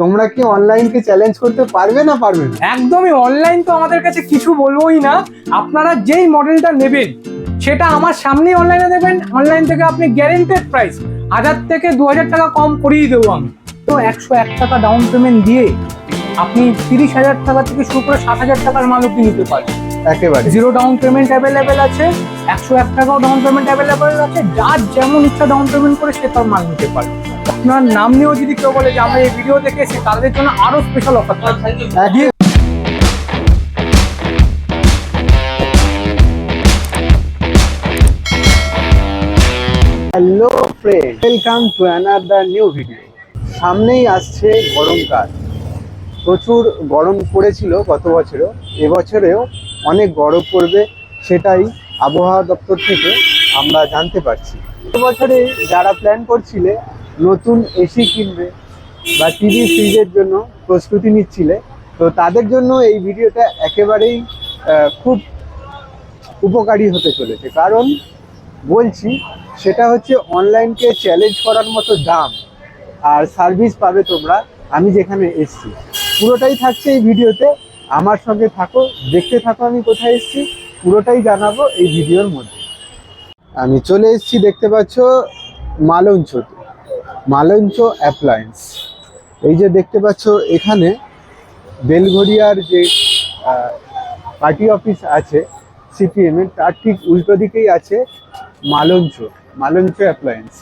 তোমরা কি অনলাইনকে চ্যালেঞ্জ করতে পারবে না পারবে না? একদমই, অনলাইন তো আমাদের কাছে কিছু বলবোই না। আপনারা যেই মডেলটা নেবেন সেটা আমার সামনেই অনলাইনে দেবেন। অনলাইন থেকে আপনি গ্যারেন্টেড প্রাইস 1000 থেকে 2000 টাকা কম করিয়ে দেবো আমি। তো 101 টাকা ডাউন পেমেন্ট দিয়ে আপনি 30,000 টাকা থেকে শুরু করে 60,000 টাকার মাল অব্দি নিতে পারবেন। একেবারে জিরো ডাউন পেমেন্ট অ্যাভেলেবেল আছে, 101 টাকাও ডাউন পেমেন্ট অ্যাভেলেবেল আছে। যার যেমন ইচ্ছা ডাউন পেমেন্ট করে সে তার মাল নিতে পারে। আপনার নাম নিয়েও যদি কেউ বলে যে আমরা এই ভিডিও দেখে এসেছি, তাদের জন্য আরো স্পেশাল অফার থাকবে। Hello friend, welcome to another new video. সামনেই আসছে গরমকাল। প্রচুর গরম পড়েছিল গত বছরও, এবছরেও অনেক গরম পড়বে, সেটাই আবহাওয়া দপ্তর থেকে আমরা জানতে পারছি। এবছরে যারা প্ল্যান করছিলে নতুন এসি কিনবে বা টিভি ফ্রিজের জন্য প্রস্তুতি নিচ্ছিলে, তো তাদের জন্য এই ভিডিওটা একেবারেই খুব উপকারী হতে চলেছে। কারণ বলছি সেটা হচ্ছে অনলাইনকে চ্যালেঞ্জ করার মতো দাম আর সার্ভিস পাবে তোমরা আমি যেখানে এসছি। পুরোটাই থাকছে এই ভিডিওতে, আমার সঙ্গে থাকো, দেখতে থাকো আমি কোথায় এসছি, পুরোটাই জানাবো এই ভিডিওর মধ্যে। আমি চলে এসেছি, দেখতে পাচ্ছ মালঞ্চতে, মালঞ্চ অ্যাপ্লায়েন্স। এই যে দেখতে পাচ্ছ এখানে বেলঘড়িয়ার যে পার্টি অফিস আছে সিপিএমের, তার ঠিক উল্টো দিকেই আছে মালঞ্চ, মালঞ্চ অ্যাপ্লায়েন্স।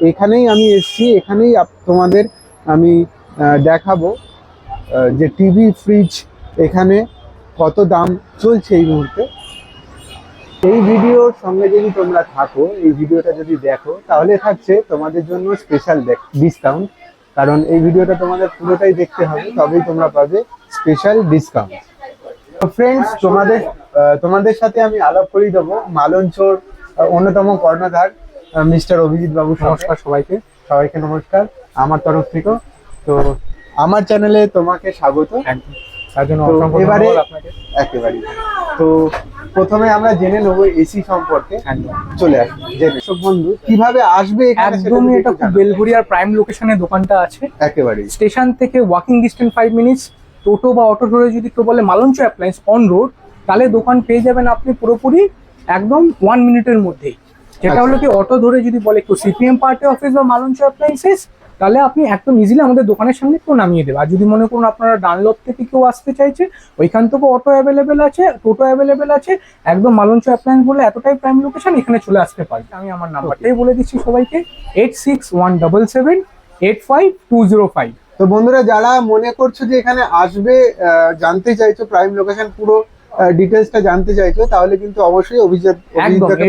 এখানেই আমি এসেছি, এখানেই তোমাদের আমি দেখাবো যে টিভি ফ্রিজ এখানে কত দাম চলছে এই মুহূর্তে। এই ভিডিওর সঙ্গে যদি তোমরা থাকো, এই ভিডিওটা যদি দেখো, তাহলে থাকছে তোমাদের জন্য স্পেশাল ডিসকাউন্ট। কারণ এই ভিডিওটা তোমাদের পুরোটাই দেখতে হবে, তবেই তোমরা পাবে স্পেশাল ডিসকাউন্ট। তো ফ্রেন্ডস, তোমাদের সাথে আমি আলাপ করিয়ে দেবো মালঞ্চর অন্যতম কর্ণধার মিস্টার অভিজিৎ বাবু। নমস্কার সবাইকে। সবাইকে নমস্কার আমার তরফ থেকে। তো আমার চ্যানেলে তোমাকে স্বাগত। তার জন্য এবারে একেবারে তো প্রথমে আমরা জেনে নেবো এসি সম্পর্কে। চলে আসবো জেনে সব বন্ধু কিভাবে আসবে এখানে। একদমই, এটা খুব বেলঘড়িয়ার প্রাইম লোকেশনে দোকানটা আছে। একেবারে স্টেশন থেকে ওয়াকিং ডিস্টেন্স 5 মিনিটস। টোটো বা অটো ধরে যদি কেউ বলে মালঞ্চ অ্যাপ্লায়েন্স অন রোড, তাহলে দোকান পেয়ে যাবেন আপনি পুরোপুরি একদম 1 মিনিটের মধ্যেই। যেটা হলো কি, অটো ধরে যদি বলে কেউ সিপিএম পার্টি অফিস বা মালঞ্চ অ্যাপ্লায়েন্সেস, তাহলে আপনি একদম ইজিলি আমাদের দোকানের সামনে কেউ নামিয়ে দেবে। আর যদি মনে করুন আপনারা ডানলপ থেকে কেউ আসতে চাইছে, ওইখান থেকে অটো অ্যাভেলেবেল আছে, টোটো অ্যাভেলেবেল আছে। একদম মালঞ্চ অ্যাপ্লায়েন্স বলে এতটাই প্রাইম লোকেশন, এখানে চলে আসতে পারে। আমি আমার নাম্বারটাই বলে দিচ্ছি সবাইকে, 8617785205। তো বন্ধুরা, যারা মনে করছো যে এখানে আসবে, জানতে চাইছো প্রাইম লোকেশন পুরো ডিটেলসটা জানতে চাইছো, তাহলে কিন্তু অবশ্যই অভিজিৎ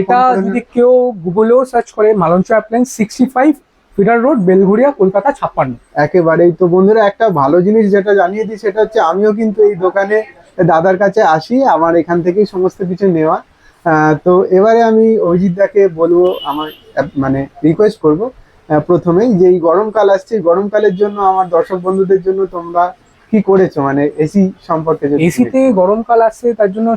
এটা যদি কেউ গুগলেও সার্চ করে Malancha appliance 65 feeder road, Belgharia, Kolkata 56। একেবারেই। তো বন্ধুরা, একটা ভালো জিনিস যেটা জানিয়ে দিই সেটা হচ্ছে আমিও কিন্তু এই দোকানে দাদার কাছে আসি, আমার এখান থেকেই সমস্ত কিছু নেওয়া। তো এবারে আমি অভিজিৎ দাকে বলবো, আমার মানে রিকোয়েস্ট করবো প্রথমেই যে এই গরমকাল আসছে, গরমকালের জন্য আমার দর্শক বন্ধুদের জন্য তোমরা কি করেছো, মানে এসি সম্পর্কে। এসিতে গরমকাল আসছে, তার জন্য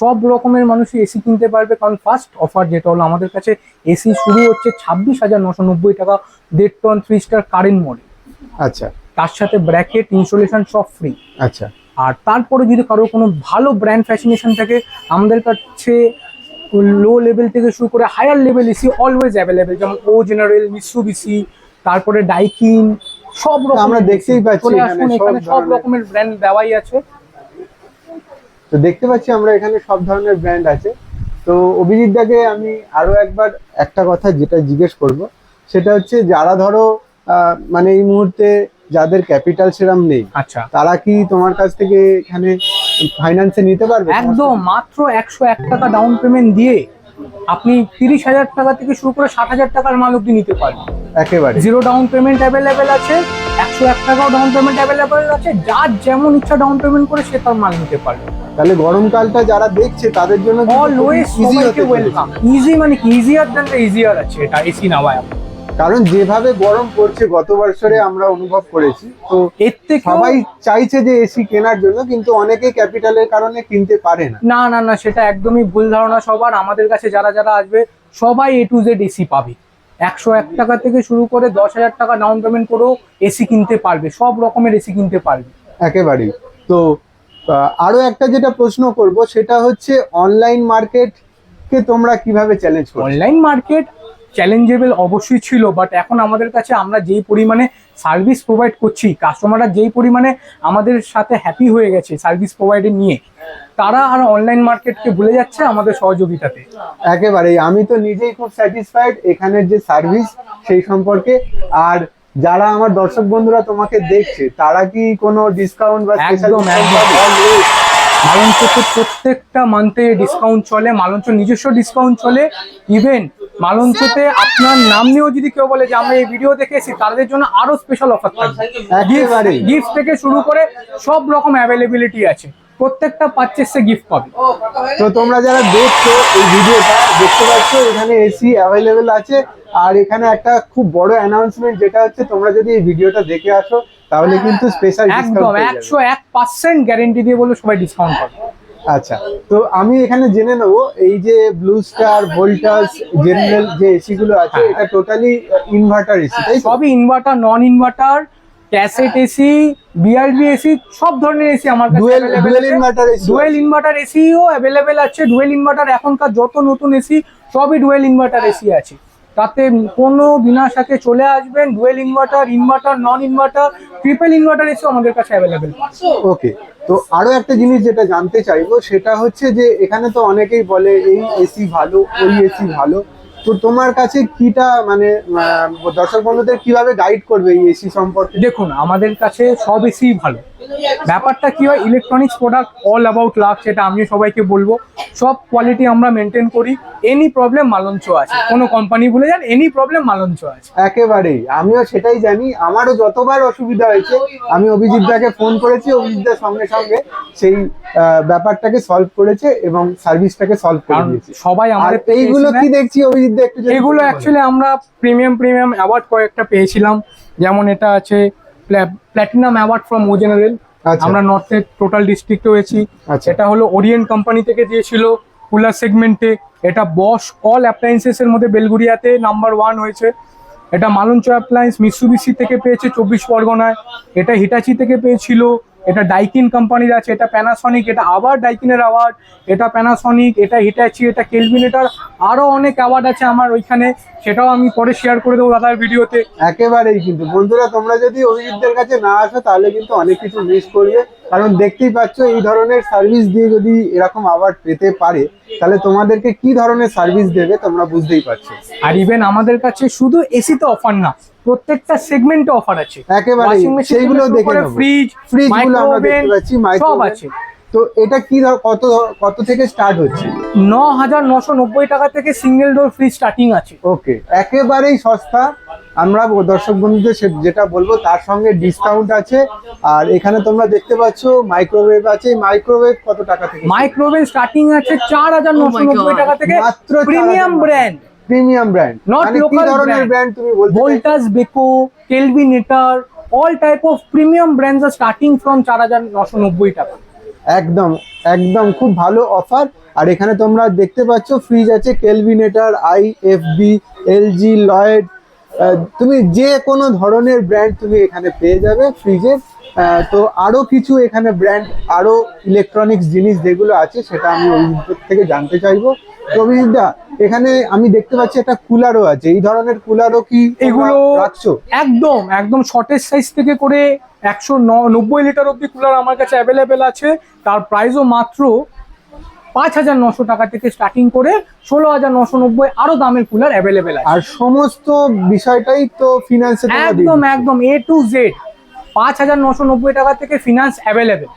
সব রকমের মানুষই এসি কিনতে পারবে। কারণ ফার্স্ট অফার যেটা হলো, আমাদের কাছে এসি শুরু হচ্ছে 26,990 টাকা, 1.5 টন 3 স্টার কারেন্ট মডেল। আচ্ছা। তার সাথে ব্র্যাকেট, ইনস্টলেশন সব ফ্রি। আচ্ছা। আর তারপরে যদি কারো কোনো ভালো ব্র্যান্ড ফ্যাসিনেশন থাকে, আমাদের কাছে লো লেভেল থেকে শুরু করে higher level AC always available. যেমন ও জেনারেল, মিৎসুবিশি, তারপরে ডাইকিন, সব রকম আমরা দেখতেই পাচ্ছি এখানে সব রকমের ব্র্যান্ড দেওয়াই আছে। তো দেখতে পাচ্ছি আমরা এখানে সব ধরনের ব্র্যান্ড আছে। তো অভিজিৎ দাকে আমি আরো একবার একটা কথা যেটা জিজ্ঞেস করব, সেটা হচ্ছে যারা ধরো মানে এই মুহূর্তে যাদের ক্যাপিটাল সেরাম নেই, আচ্ছা, তারা কি তোমার কাছ থেকে এখানে ফাইন্যান্সে নিতে পারবে? একদম, মাত্র 101 টাকা ডাউন পেমেন্ট দিয়ে আপনি 30,000 টাকা থেকে শুরু করে 60,000 টাকার মাল অব্দি নিতে পারবেন। একেবারে জিরো ডাউন পেমেন্ট অ্যাভেলেবেল আছে, 101 টাকাও ডাউন পেমেন্ট অ্যাভেলেবেল আছে। যার যেমন ইচ্ছা ডাউন পেমেন্ট করে সে তার মাল নিতে পারবে। তাহলে গরমকালটা যারা দেখছে তাদের জন্য অলওয়েজ সবাইকে ওয়েলকাম। ইজি মানে কি, ইজিয়ার দ্যান দ্য ইজিয়ার আছে এটা এসি নেওয়ায়। কারণ যেভাবে গরম পড়ছে গত বছরে আমরা অনুভব করেছি, তো এর থেকে সবাই চাইছে যে এসি কেনার জন্য, কিন্তু অনেকে ক্যাপিটালের কারণে কিনতে পারে না। না না না, সেটা একদমই ভুল ধারণা সবার। আমাদের কাছে যারা যারা আসবে সবাই A to Z এসি পাবে, 101 টাকা থেকে শুরু করে 10,000 টাকা ডাউন পেমেন্ট করেও এসি কিনতে পারবে, সব রকমের এসি কিনতে পারবে। একেবারেই। তো আরো একটা যেটা প্রশ্ন করব সেটা হচ্ছে অনলাইন মার্কেট কে তোমরা কিভাবে চ্যালেঞ্জ করছো? অনলাইন মার্কেট চ্যালেঞ্জেবল অবশ্যই ছিল, বাট এখন আমাদের কাছে আমরা যেই পরিমাণে সার্ভিস প্রোভাইড করছি, কাস্টমাররা যেই পরিমাণে আমাদের সাথে হ্যাপি হয়ে গেছে সার্ভিস প্রোভাইডার নিয়ে, তারা আর অনলাইন মার্কেটকে ভুলে যাচ্ছে আমাদের সহযোগিতাতে। একেবারেই, আমি তো নিজেই খুব স্যাটিসফাইড এখানের যে সার্ভিস সেই সম্পর্কে। আর যারা আমার দর্শক বন্ধুরা তোমাকে দেখছে তারা কি কোনো ডিসকাউন্ট বা স্পেশাল একদম একদম মালঞ্চতে প্রত্যেকটা মান্থে ডিসকাউন্ট চলে, মালঞ্চ নিজস্ব ডিসকাউন্ট চলে। ইভেন মালঞ্চতে আপনার নাম নিয়েও যদি কেউ বলে যে আমরা এই ভিডিও দেখেছি, তাদের জন্য আরো স্পেশাল অফার থাকবে। একেবারেই। গিফট থেকে শুরু করে সব রকম অ্যাভেলেবিলিটি আছে, প্রত্যেকটা পারচেসে গিফট পাবে। তো তোমরা যারা দেখছো এই ভিডিওটা দেখতে পাচ্ছ এখানে এসি অ্যাভেলেবেল আছে। আর এখানে একটা খুব বড় অ্যানাউন্সমেন্ট যেটা হচ্ছে, তোমরা যদি এই ভিডিওটা দেখে আসো তাহলে কিন্তু স্পেশাল একদম 101% গ্যারেন্টি দিয়ে বলে সবাই ডিসকাউন্ট পাবে। আচ্ছা, তো আমি এখানে জেনে নেবো এই যে ব্লু স্টার, ভোল্টাস, জেনারেল যে এসি গুলো আছে এটা টোটালি ইনভার্টার এসি, তাই তো? সবই ইনভার্টার, নন inverter, cassette AC, BRB AC, সব ধরনের এসি আমার কাছে dual inverter AC, dual inverter SEO available আছে। ডুয়েল ইনভার্টার এখনকার যত নতুন এসি সবই ডুয়েল ইনভার্টার এসি আছে, তাতে কোনো বিনা সাথে চলে আসবেন। ডুয়েল ইনভার্টার, ইনভার্টার, নন ইনভার্টার, ট্রিপল ইনভার্টার এসিও আমাদের কাছে অ্যাভেলেবেল। ওকে, তো আরো একটা জিনিস যেটা জানতে চাইবো সেটা হচ্ছে যে এখানে তো অনেকেই বলে এই এসি ভালো, ওই এসি ভালো, তো তোমার কাছে কিটা মানে দর্শক বন্ধুদের কিভাবে গাইড করবে এই এসি সম্পর্কে? দেখুন, আমাদের কাছে সব এসি ভালো। ব্যাপারটা কি হয়, ইলেকট্রনিক্স প্রোডাক্ট অল অ্যাবাউট লাভ, সেটা আমিও সবাইকে বলবো। সব কোয়ালিটি আমরা মেনটেন করি। এনি প্রবলেম মালঞ্চ আছে, কোনো কোম্পানি ভুলে যান, এনি প্রবলেম মালঞ্চ আছে। একেবারেই, আমিও সেটাই জানি। আমারও যতবার অসুবিধা হয়েছে আমি অভিজিৎ দাকে ফোন করেছি, অভিজিৎ দা সঙ্গে সঙ্গে সেই ব্যাপারটাকে সলভ করেছে এবং সার্ভিসটাকে সলভ করে দিয়েছে। সবাই আমাদের এইগুলো কি দেখছি অভিজিৎ দা একটু যদি এগুলো বলেন। অ্যাকচুয়ালি আমরা প্রিমিয়াম অ্যাওয়ার্ড কয়েকটা পেয়েছিলাম। যেমন এটা আছে platinum award from O General, আচ্ছা। আমরা নর্থের টোটাল ডিস্ট্রিক্ট হয়েছি। আচ্ছা। এটা হলো ওরিয়েন্ট কোম্পানি থেকে দিয়েছিল কুলার সেগমেন্টে। এটা বস অল অ্যাপ্লায়েন্সেস এর মধ্যে বেলগুড়িয়াতে নাম্বার 1 হয়েছে। এটা মালঞ্চ অ্যাপ্লায়েন্স মিৎসুবিশি থেকে পেয়েছে 24 পরগনায়। এটা হিটাচি থেকে পেয়েছিল। এটা ডাইকিন কোম্পানির আছে, এটা প্যানাসনিক, এটা আবার ডাইকিনের অ্যাওয়ার্ড, এটা প্যানাসনিক, এটা হিটাচি, এটা কেলভিনেটার, আরো অনেক অ্যাওয়ার্ড আছে আমার ওইখানে, সেটাও আমি পরে শেয়ার করে দেবো দাদার ভিডিওতে। একেবারেই, কিন্তু বন্ধুরা তোমরা যদি অভিজিৎদের কাছে না আসো তাহলে কিন্তু অনেক কিছু মিস করবে। কারণ দেখতেই পাচ্ছ এই ধরনের সার্ভিস দিয়ে যদি এরকম অ্যাওয়ার্ড পেতে পারে তাহলে তোমাদেরকে কি ধরনের সার্ভিস দেবে তোমরা বুঝতেই পারছো। আর ইভেন আমাদের কাছে শুধু এসিতে অফার না, প্রত্যেকটা সেগমেন্টে অফার আছে। একেবারে সেইগুলো দেখে নেবো। ফ্রিজ গুলো আমরা দেখতে পাচ্ছি, সব মাইক্রোওভেন আছে। তো এটা কি কত কত থেকে স্টার্ট হচ্ছে? 9,990 টাকা থেকে সিঙ্গেল ডোর ফ্রিজ স্টার্টিং আছে। ওকে, একেবারেই সস্তা। আমরা দর্শক বন্ধুদের যেটা বলবো তার সঙ্গে ডিসকাউন্ট আছে। আর এখানে তোমরা দেখতে পাচ্ছ মাইক্রোওয়েভ আছে। মাইক্রোওয়েভ কত টাকা থেকে? মাইক্রোওয়েভ স্টার্টিং আছে 4,990 টাকা থেকে, মাত্র premium brand, premium brand, not মানে কি লোকাল ধরনের ব্র্যান্ড তুমি বলতে? Voltas, Beko, Kelvinator, all type of premium brands আর স্টার্টিং ফ্রম 4,990 টাকা। একদম একদম খুব ভালো অফার। আর এখানে তোমরা দেখতে পাচ্ছ ফ্রিজ আছে কেলভিনেটার, আইএফবি, এলজি, লয়েড, তুমি যে কোনো ধরনের ব্র্যান্ড তুমি এখানে পেয়ে যাবে ফ্রিজের। তো আরো কিছু এখানে ব্র্যান্ড, আরো ইলেকট্রনিক্স জিনিস যেগুলো আছে সেটা আমি অভিজিৎ থেকে জানতে চাইবো। তো অভিজিৎ দা, এখানে আমি দেখতে পাচ্ছি একটা কুলারও আছে, এই ধরনের কুলারও কি এগুলো রাখছো? একদম একদম শর্টেজ সাইজ থেকে করে 190 লিটার অব্দি কুলার আমার কাছে অ্যাভেলেবেল আছে। তার প্রাইসও মাত্র 5,900 টাকা থেকে স্টার্টিং করে 16,990 আরো দামের কুলার অ্যাভেলেবেল আছে। আর সমস্ত বিষয়টাই তো ফিনান্সে একদম A to Z 5,990 টাকা থেকে ফিনান্স অ্যাভেলেবেল।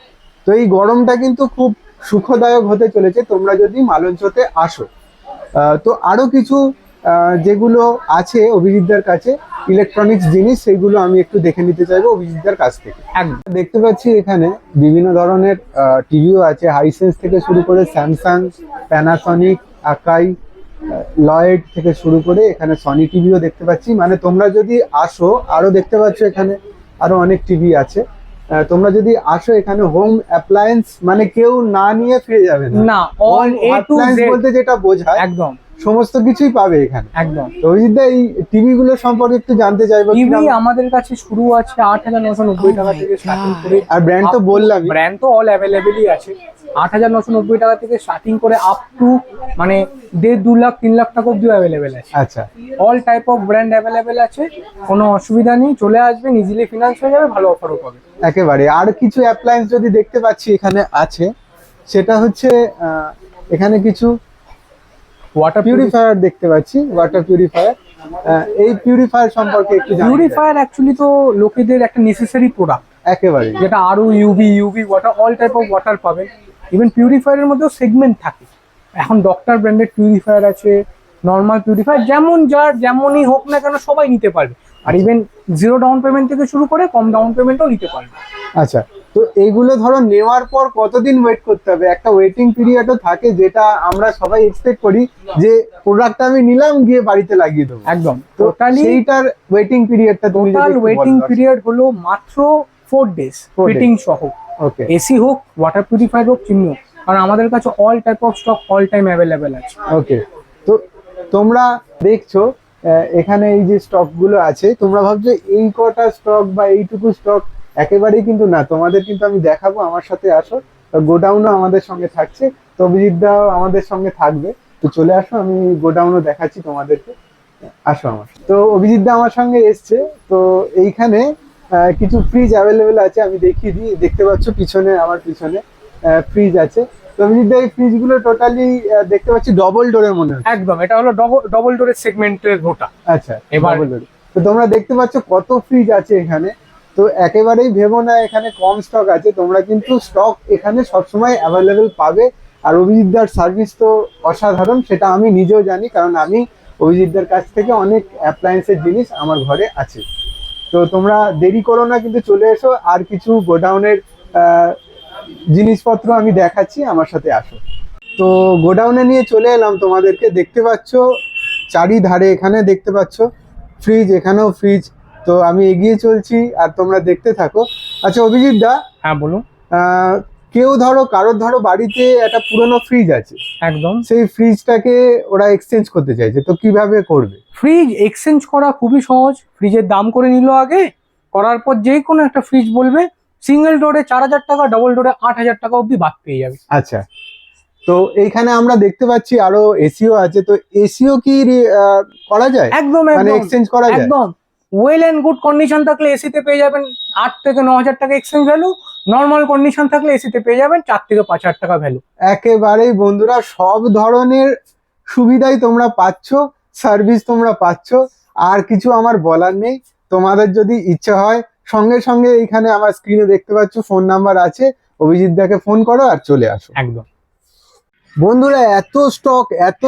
তো এই গরমটা কিন্তু খুব সুখদায়ক হতে চলেছে তোমরা যদি মালঞ্চতে আসো। তো আরো কিছু যেগুলো আছে অভিজিৎদার কাছে ইলেকট্রনিক্স জিনিস, সেগুলো আমি একটু দেখে নিতে চাইবো অভিজিৎদার কাছ থেকে। দেখতে পাচ্ছি এখানে বিভিন্ন ধরনের টিভিও আছে, হাইসেন্স থেকে শুরু করে স্যামসাং, প্যানাসনিক, আকাই, লয়েড থেকে শুরু করে এখানে সনি টিভিও দেখতে পাচ্ছি। মানে তোমরা যদি আসো, আরো দেখতে পাচ্ছ এখানে আরো অনেক টিভি আছে। তোমরা যদি আসো এখানে হোম অ্যাপ্লায়েন্স মানে কেউ না নিয়ে ফিরে যাবে না, অল A to Z বলতে যেটা বোঝায় একদম সমস্ত কিছুই পাবে এখানে। একদম। তো অভিজিৎ দা, এই টিভি গুলো সম্পর্কে একটু জানতে চাইবো। টিভি আমাদের কাছে শুরু আছে 8,990 টাকা থেকে স্টার্টিং করে। আর ব্র্যান্ড তো বললাম, ব্র্যান্ড তো অল অ্যাভেলেবেলই আছে। 8,990 টাকা থেকে স্টার্টিং করে আপ টু মানে 1.5, 2 লাখ 3 লাখ টাকা অব্দি অ্যাভেলেবেল আছে। আচ্ছা, all type of brand available আছে, কোনো অসুবিধা নেই, চলে আসবেন, ইজিলি ফিনান্স হয়ে যাবে, ভালো অফারও পাবে। একেবারে। আর কিছু অ্যাপ্লায়েন্স যদি দেখতে পাচ্ছি এখানে আছে, সেটা হচ্ছে এখানে কিছু ওয়াটার পিউরিফায়ার দেখতে পাচ্ছি, ওয়াটার পিউরিফায়ার। এই পিউরিফায়ার সম্পর্কে একটু জানি। পিউরিফায়ার অ্যাকচুয়ালি তো লোকেদের একটা নেসেসারি প্রোডাক্ট, একেবারে, যেটা আরও UV water, all type of water পাবেন। ইভেন পিউরিফায়ারের মধ্যেও সেগমেন্ট থাকে। এখন ডক্টর ব্র্যান্ডেড পিউরিফায়ার আছে, নর্মাল পিউরিফায়ার, যেমন যার যেমনই হোক না কেন সবাই নিতে পারবে। আর ইভেন 0 ডাউন পেমেন্ট থেকে শুরু করে কম ডাউন পেমেন্টও নিতে পারবে। আচ্ছা, তো এইগুলো ধরো নেওয়ার পর কতদিন ওয়েট করতে হবে? একটা ওয়েটিং পিরিয়ডও থাকে, যেটা আমরা সবাই এক্সপেক্ট করি যে প্রোডাক্টটা আমি নিলাম, গিয়ে বাড়িতে লাগিয়ে দেবো। একদম। তো সেইটার ওয়েটিং পিরিয়ডটা তুমি টোটাল ওয়েটিং পিরিয়ড হলো মাত্র 4 ডেজ, ফিটিং সহ। ওকে। এসি হোক, ওয়াটার পিউরিফায়ার হোক, চিমনি হোক, কারণ আমাদের কাছে all type of stock all time available আছে। ওকে। তো তোমরা দেখছো এখানে এই যে স্টক গুলো আছে, তোমরা ভাবছো এই কটা স্টক বা এইটুকু স্টক, একেবারেই কিন্তু না। তোমাদের কিন্তু আমি দেখাবো, আমার সাথে আসো। গোডাউনও আমাদের সঙ্গে থাকছে, তো অভিজিৎ দাও আমাদের সঙ্গে থাকবে। তো চলে আসো, আমি গোডাউনও দেখাচ্ছি তোমাদেরকে। আসো আমার। তো অভিজিৎ দা আমার সঙ্গে এসছে। তো এইখানে কিছু ফ্রিজ অ্যাভেলেবেল আছে, আমি দেখিয়ে দিই। দেখতে পাচ্ছ পিছনে, আমার পিছনে ফ্রিজ আছে। তো অভিজিৎ দা, এই ফ্রিজ গুলো টোটালি দেখতে পাচ্ছি ডবল ডোরের মনে হচ্ছে। একদম, এটা হলো ডবল ডোরের সেগমেন্টের গোটা। আচ্ছা, এবার ডবল ডোর। তো তোমরা দেখতে পাচ্ছ কত ফ্রিজ আছে এখানে। তো একেবারেই ভেবো না এখানে কম স্টক আছে, তোমরা কিন্তু স্টক এখানে সবসময় অ্যাভেলেবেল পাবে। আর অভিজিৎদার সার্ভিস তো অসাধারণ, সেটা আমি নিজেও জানি, কারণ আমি অভিজিৎদার কাছ থেকে অনেক অ্যাপ্লায়েন্সের জিনিস আমার ঘরে আছে। তো তোমরা দেরি করো না, কিন্তু চলে এসো। আর কিছু গোডাউনের জিনিসপত্র আমি দেখাচ্ছি, আমার সাথে আসো। তো গোডাউনে নিয়ে চলে এলাম তোমাদেরকে। দেখতে পাচ্ছ চারিধারে এখানে দেখতে পাচ্ছ ফ্রিজ, এখানেও ফ্রিজ। তো আমি এগিয়ে চলছি আর তোমরা দেখতে থাকো। আচ্ছা অভিজিৎ দা, হ্যাঁ বলুন। কেউ ধরো, কারোর ধরো বাড়িতে একটা পুরনো ফ্রিজ আছে, একদম, সেই ফ্রিজটাকে ওরা এক্সচেঞ্জ করতে চাইছে, তো কিভাবে করবে? ফ্রিজ এক্সচেঞ্জ করা খুবই সহজ। ফ্রিজের দাম করে নিল আগে, করার পর যে কোনো একটা ফ্রিজ বলবে, সিঙ্গেল ডোরে 4,000 টাকা, ডবল ডোরে 8,000 টাকা অব্দি বাদ পেয়ে যাবে। আচ্ছা, তো এইখানে আমরা দেখতে পাচ্ছি আরো এসিও আছে। তো এসিও কি করা যায়? একদম মানে একদম এক্সচেঞ্জ করা যায়? একদম। ওয়েল এন্ড গুড কন্ডিশন থাকলে এসিতে পেয়ে যাবেন 8 থেকে 9,000 টাকা এক্সচেঞ্জ ভ্যালু। নর্মাল কন্ডিশন থাকলে এসিতে পেয়ে যাবেন 4 থেকে 5,000 টাকা ভ্যালু। একেবারেই বন্ধুরা, সব ধরনের সুবিধাই তোমরা পাচ্ছ, সার্ভিস তোমরা পাচ্ছ। আর কিছু আমার বলার নেই। তোমাদের যদি ইচ্ছা হয়, সঙ্গে সঙ্গে এইখানে আমার স্ক্রিনে দেখতে পাচ্ছ ফোন নাম্বার আছে, অভিজিৎ দাকে ফোন করো আর চলে আসো। একদম বন্ধুরা, এত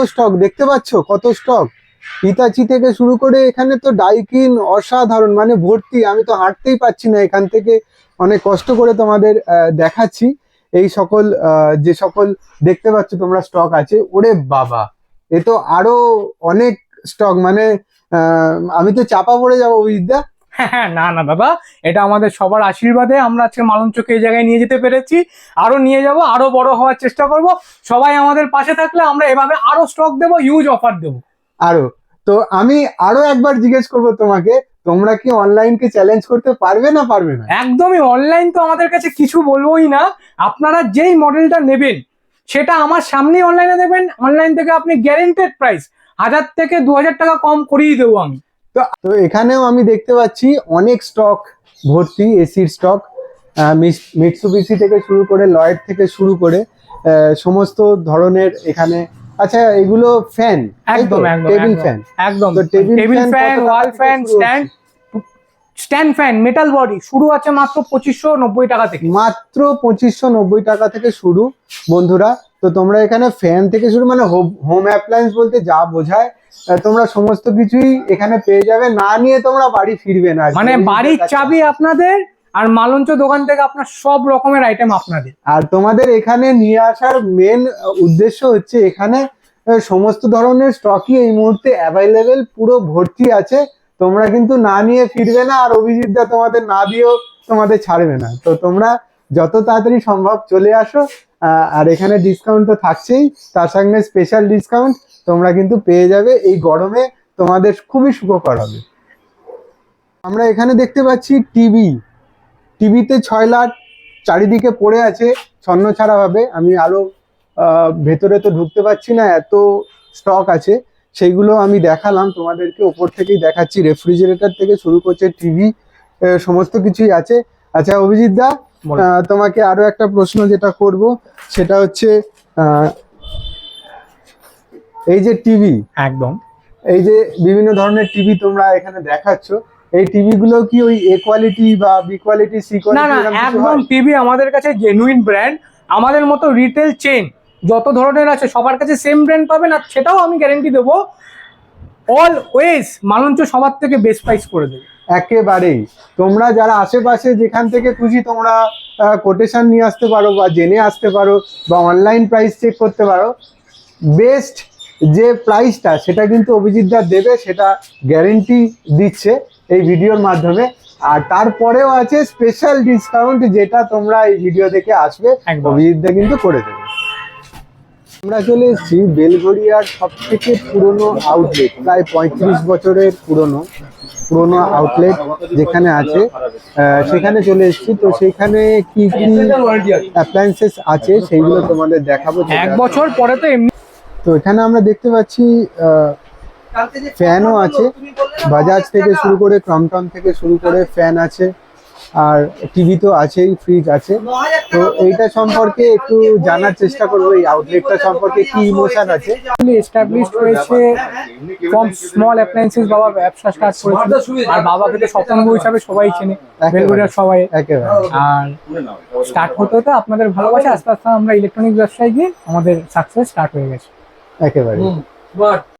স্টক দেখতে পাচ্ছ, কত স্টক। হিতাচি থেকে শুরু করে এখানে তো ডাইকিন অসাধারণ, মানে ভর্তি। আমি তো হাঁটতেই পাচ্ছি না, এখান থেকে অনেক কষ্ট করে তোমাদের দেখাচ্ছি। এই সকল যে সকল দেখতে পাচ্ছ তোমরা স্টক আছে, ওরে বাবা, এ তো আরো অনেক স্টক। মানে আমি তো চাপা পড়ে যাবো অভিজিৎদা। হ্যাঁ, না না দাদা, এটা আমাদের সবার আশীর্বাদে আমরা আজকে মালঞ্চকে এই জায়গায় নিয়ে যেতে পেরেছি। আরো নিয়ে যাব, আরো বড় হওয়ার চেষ্টা করব। সবাই আমাদের পাশে থাকলে আমরা এভাবে আরো স্টক দেবো, হিউজ অফার দেবো আরো। তো আমি আরো একবার জিজ্ঞেস করব তোমাকে, তোমরা কি অনলাইনকে চ্যালেঞ্জ করতে পারবে না পারবে না? একদমই। অনলাইন তো আমাদের কাছে কিছু বলবোই না। আপনারা যেই মডেলটা নেবেন সেটা আমার সামনেই অনলাইনে দেবেন। অনলাইন থেকে আপনি গ্যারেন্টেড প্রাইস 1,000 থেকে 2,000 টাকা কম করিয়ে দেবো আমি। তো এখানেও আমি দেখতে পাচ্ছি অনেক স্টক ভর্তি, এসির স্টক। মিটসুবিশি থেকে শুরু করে, লয়েড থেকে শুরু করে সমস্ত ধরনের এখানে। আচ্ছা, এগুলো ফ্যান? একদম একদম টেবিল ফ্যান? একদম। তো টেবিল ফ্যান, ওয়াল fan, stand fan, metal body শুরু আছে মাত্র 2,590 টাকা থেকে। মাত্র 2,590 টাকা থেকে শুরু বন্ধুরা। তো তোমরা এখানে ফ্যান থেকে শুরু, মানে হোম অ্যাপ্লায়েন্স বলতে যা বোঝায়, তোমরা সমস্ত কিছুই এখানে পেয়ে যাবে। না নিয়ে তোমরা বাড়ি ফিরবে না, মানে বাড়ির চাবি আপনাদের, আর মালঞ্চ দোকান থেকে আপনার সব রকমের আইটেম আপনাদের। আর তোমাদের এখানে নিয়ে আসার মেন উদ্দেশ্য হচ্ছে, এখানে সমস্ত ধরনের স্টকই এই মুহূর্তে অ্যাভেলেবেল, পুরো ভর্তি আছে। তোমরা কিন্তু না নিয়ে ফিরবে না, আর অভিজিৎ দা তোমাদের না দিয়েও তোমাদের ছাড়বে না। তো তোমরা যত তাড়াতাড়ি সম্ভব চলে আসো। আর এখানে ডিসকাউন্ট তো থাকছেই, তার সঙ্গে স্পেশাল ডিসকাউন্ট। তোমরা কিন্তু পেয়ে যাবে। এই গরমে তোমাদের খুবই সুখকর হবে। আমরা এখানে দেখতে পাচ্ছি টিভিতে 6 লাখ চারিদিকে পড়ে আছে ছন্নছাড়া ভাবে। আমি আরো ভেতরে তো ঢুকতে পারছি না, এত স্টক আছে। সেইগুলো আমি দেখালাম তোমাদেরকে, ওপর থেকেই দেখাচ্ছি। রেফ্রিজারেটর থেকে শুরু করছে টিভি, সমস্ত কিছুই আছে। আচ্ছা অভিজিৎ দা, বলো। তোমাকে আরো একটা প্রশ্ন যেটা করব সেটা হচ্ছে এই যে টিভি, একদম এই যে বিভিন্ন ধরনের টিভি তোমরা এখানে দেখাচ্ছ, এই টিভি গুলো কি ওই এ কোয়ালিটি বা বি কোয়ালিটি সি না কোয়ালিটি না, একদম টিভি আমাদের কাছে জেনুইন ব্র্যান্ড। আমাদের মতো রিটেল চেন যত ধরনের আছে সবার কাছে সেম ব্র্যান্ড পাবেন, আর সেটাও আমি গ্যারেন্টি দেবো অলওয়েজ মালঞ্চ সবার থেকে বেস্ট প্রাইস করে দেবে। একেবারেই। তোমরা যারা আশেপাশে যেখান থেকে খুশি তোমরা কোটেশন নিয়ে আসতে পারো বা জেনে আসতে পারো বা অনলাইন প্রাইস চেক করতে পারো। বেস্ট যে প্রাইসটা সেটা কিন্তু অভিজিৎ দা দেবে, সেটা গ্যারেন্টি দিচ্ছে এই ভিডিওর মাধ্যমে। আর তারপরেও আছে স্পেশাল ডিসকাউন্ট, যেটা তোমরা এই ভিডিও দেখে আসবে একদম। অভিজিৎ দা কিন্তু করে দেবে। আমরা চলে এসেছি বেলঘড়িয়ার সব থেকে পুরনো আউটলেট, প্রায় 35 বছরের পুরনো আউটলেট যেখানে আছে, সেখানে চলে এসেছি। তো সেখানে কি কি অ্যাপ্লায়েন্সেস আছে সেইগুলো তোমাদের দেখাবো। 1 বছর পরে তো এমনি। তো এখানে আমরা দেখতে পাচ্ছি ফ্যানও আছে, বাজাজ থেকে শুরু করে ক্রমটন থেকে শুরু করে ফ্যান আছে, আর টিভি তো আছেই, ফ্রিজ আছে। তো এইটা সম্পর্কে একটু জানার চেষ্টা করবো, এই আউটলেটটা সম্পর্কে কি ইমোশন আছে। এস্টাবলিশড হয়েছে ফ্রম স্মল অ্যাপ্লায়েন্সেস। বাবা ব্যবসা স্টার্ট করেছিল, আর বাবাকে তো স্বপনবু হিসাবে সবাই চেনে, বেলঘড়িয়ার সবাই। একেবারে আর স্টার্ট হতে হতে আপনাদের ভালোবাসা আস্তে আস্তে আমরা ইলেকট্রনিক ব্যবসায় গিয়ে আমাদের সাকসেস স্টার্ট হয়ে গেছে। একেবারে।